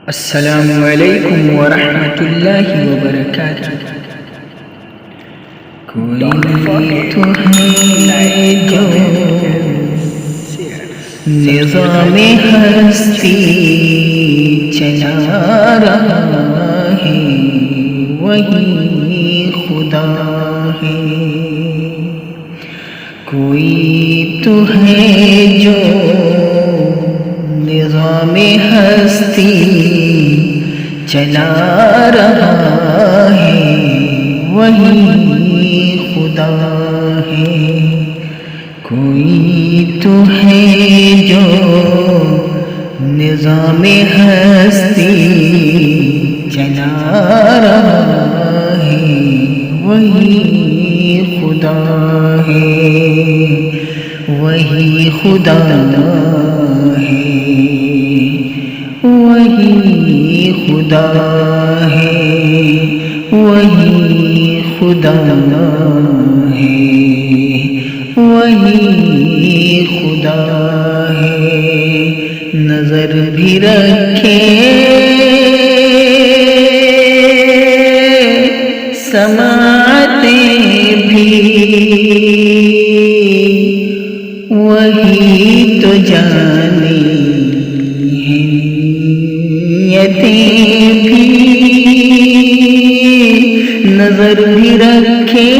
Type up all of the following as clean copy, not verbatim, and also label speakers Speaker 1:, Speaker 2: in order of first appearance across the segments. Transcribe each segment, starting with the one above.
Speaker 1: السلام علیکم ورحمۃ اللہ وبرکاتہ۔ کوئی تو ہے جو نظام ہستی چلا رہا ہے، وہی خدا ہے۔ کوئی تو ہے جو نظام ہستی چلا رہا ہے، وہی خدا ہے۔ کوئی تو ہے جو نظام ہستی چلا رہا ہے، وہی خدا ہے، وہی خدا ہے، وہی خدا ہے، وہی خدا ہے، وہی خدا ہے۔ نظر بھی رکھے سماعتیں بھی، وہی تو جانے ہیں نیتیں بھی۔ نظر بھی رکھے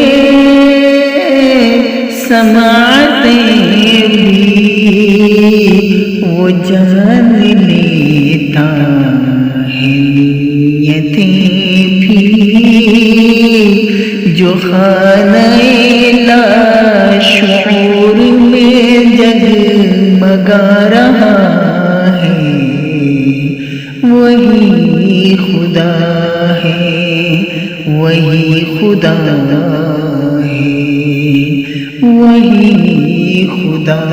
Speaker 1: سماعتیں بھی، وہ جان لیتا ہے نیتیں بھی۔ جو خانہ لاشعور میں جگمگا رہا ہے، وہی خدا ہے، وہی خدا ہے، وہی خدا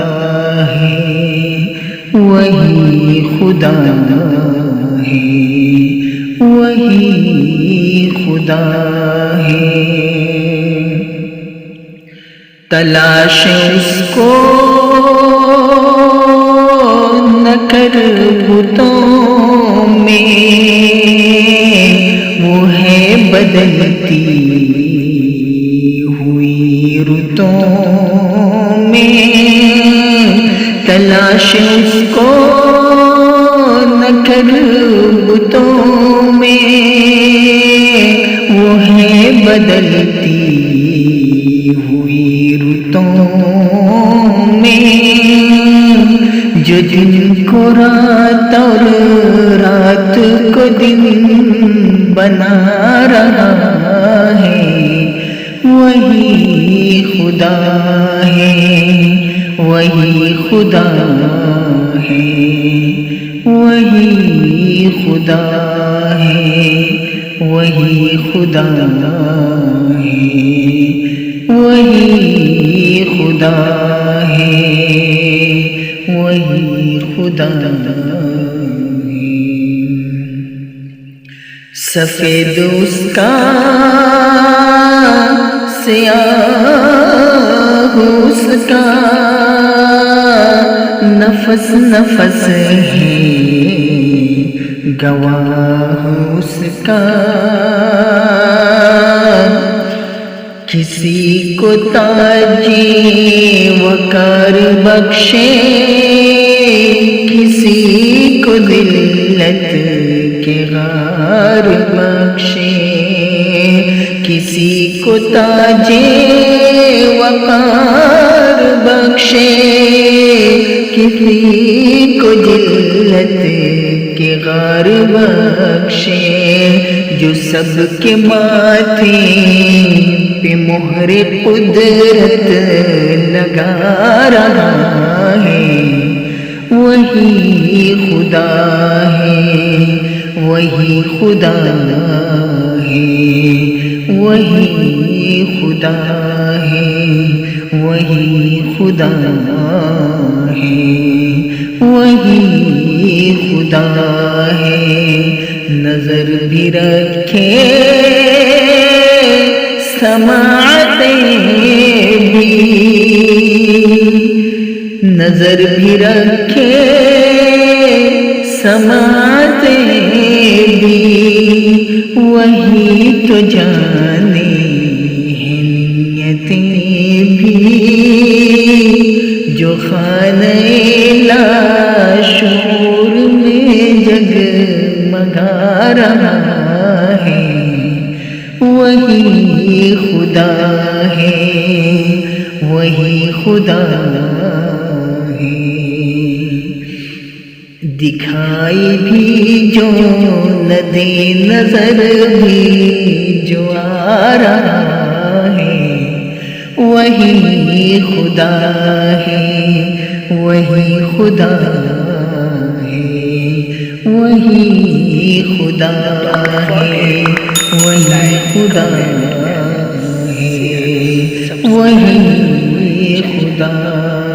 Speaker 1: ہے، وہی خدا ہے، وہی خدا ہے۔ تلاش اس کو نہ کر بتوں میں، وہ ہے بدلتی ہوئی رتوں میں۔ تلاش اس کو نہ کر بتوں میں، وہ ہے بدلتی ہوئی رتوں میں۔ جو دن کو رات اور رات کو دن بنا رہا ہے، وہی خدا ہے، وہی خدا ہے، وہی خدا ہے، وہی خدا ہے، وہی خدا ہے، وہی خدا ہے۔ سفید اس کا سیاہ اس کا، نفس نفس ہے گواہ اس کا۔ کسی کو تاج وقار بخشے، کسی کو ذلت کے غار بخشے۔ کسی کو تاج وقار بخشے، کسی کو ذلت کے غار بخشے۔ جو سب کے ماتھے پہ مہر قدرت لگا رہا ہے، وہی خدا ہے، وہی خدا ہے، وہی خدا ہے، وہی خدا ہے، وہی خدا ہے۔ نظر بھی رکھے سماعتیں بھی، نظر بھی رکھے سماعتیں وہی تو جانے ہیں نیتیں بھی جو خانہ لاشعور میں جگمگا رہا ہے وہی خدا ہے وہی خدا ہے دکھائی بھی جو نہ دے نظر بھی جو آ رہا ہے وہی خدا ہے وہی خدا ہے وہی خدا ہے وہی خدا ہے وہی خدا